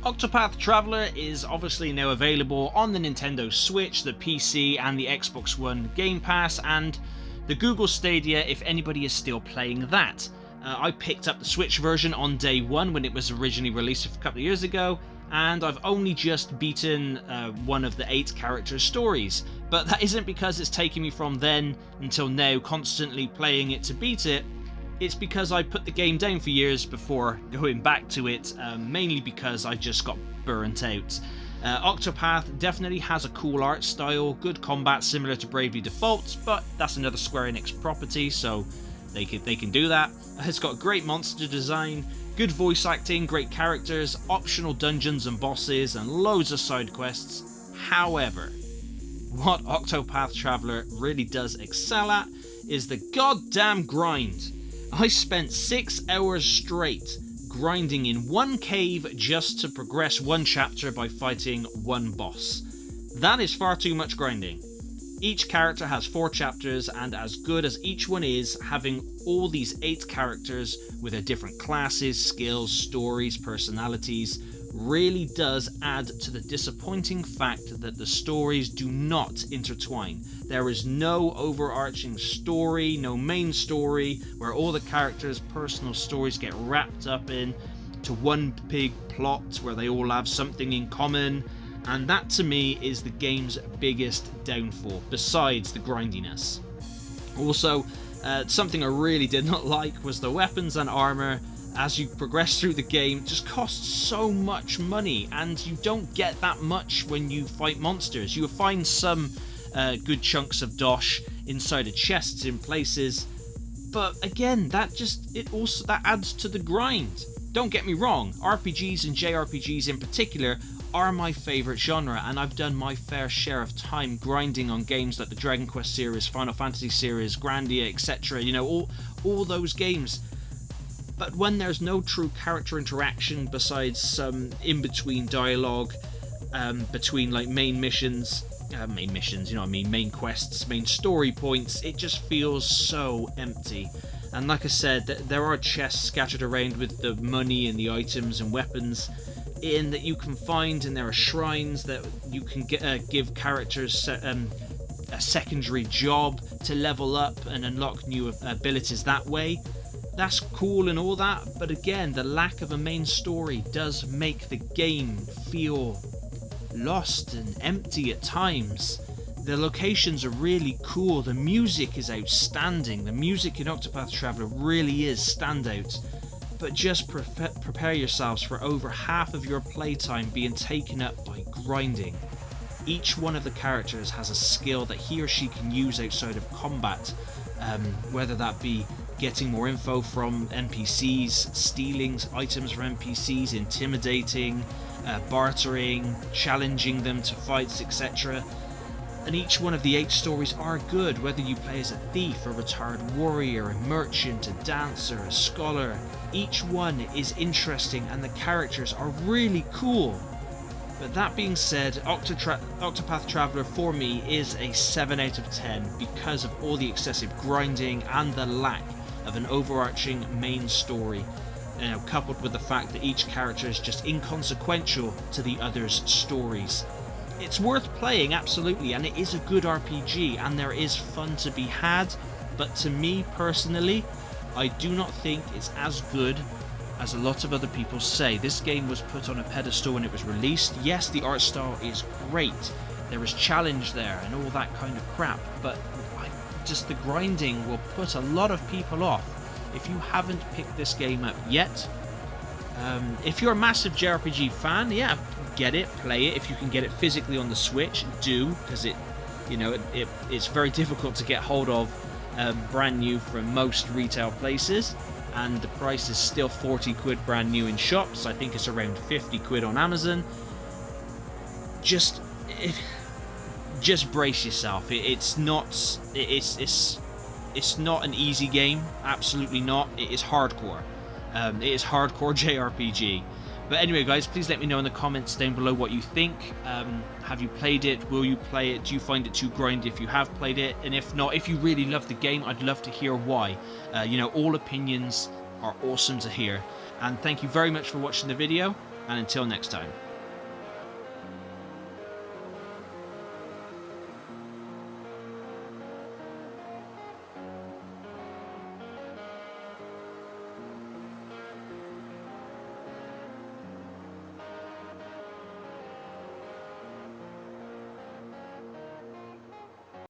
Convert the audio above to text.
Octopath Traveller is obviously now available on the Nintendo Switch, the PC and the Xbox One Game Pass, and the Google Stadia if anybody is still playing that. I picked up the Switch version on day one when it was originally released a couple of years ago, and I've only just beaten one of the 8 character stories. But that isn't because it's taken me from then until now constantly playing it to beat it. It's because I put the game down for years before going back to it, mainly because I just got burnt out. Octopath definitely has a cool art style, good combat similar to Bravely Default, but that's another Square Enix property, so they can do that. It's got great monster design, good voice acting, great characters, optional dungeons and bosses, and loads of side quests. However, what Octopath Traveller really does excel at is the goddamn grind. I spent 6 hours straight grinding in one cave just to progress one chapter by fighting one boss. That is far too much grinding. Each character has 4 chapters, and as good as each one is, having all these 8 characters with their different classes, skills, stories, personalities really does add to the disappointing fact that the stories do not intertwine. There is no overarching story, no main story, where all the characters' personal stories get wrapped up in to one big plot where they all have something in common, and that to me is the game's biggest downfall, besides the grindiness. Also, something I really did not like was the weapons and armor as you progress through the game just costs so much money, and you don't get that much when you fight monsters. You'll find some good chunks of dosh inside of chests in places, but again, that adds to the grind. Don't get me wrong, RPGs and JRPGs in particular are my favourite genre, and I've done my fair share of time grinding on games like the Dragon Quest series, Final Fantasy series, Grandia, etc. You know, all those games. But when there's no true character interaction besides some in-between dialogue between like main missions, you know what I mean, main quests, main story points, it just feels so empty. And like I said, there are chests scattered around with the money and the items and weapons in that you can find, and there are shrines that you can give characters a secondary job to level up and unlock new abilities that way. That's cool and all that, but again, the lack of a main story does make the game feel lost and empty at times. The locations are really cool, the music is outstanding, the music in Octopath Traveller really is standout, but just prepare yourselves for over half of your playtime being taken up by grinding. Each one of the characters has a skill that he or she can use outside of combat, whether that be getting more info from NPCs, stealing items from NPCs, intimidating, bartering, challenging them to fights, etc. And each one of the 8 stories are good, whether you play as a thief, a retired warrior, a merchant, a dancer, a scholar. Each one is interesting and the characters are really cool. But that being said, Octopath Traveller for me is a 7 out of 10 because of all the excessive grinding and the lack of an overarching main story, coupled with the fact that each character is just inconsequential to the others' stories. It's worth playing, absolutely, and it is a good RPG, and there is fun to be had, but to me personally, I do not think it's as good as a lot of other people say. This game was put on a pedestal when it was released. Yes, the art style is great, there is challenge there and all that kind of crap, but just the grinding will put a lot of people off. If you haven't picked this game up yet, if you're a massive JRPG fan, yeah, get it, play it. If you can get it physically on the Switch, do, because it's very difficult to get hold of brand new from most retail places, and the price is still 40 quid brand new in shops. I think it's around 50 quid on Amazon. Just brace yourself. It's not an easy game. Absolutely not. It is hardcore. It is hardcore JRPG. But anyway, guys, please let me know in the comments down below what you think. Have you played it? Will you play it? Do you find it too grindy if you have played it? And if not, if you really love the game, I'd love to hear why. All opinions are awesome to hear. And thank you very much for watching the video. and until next time.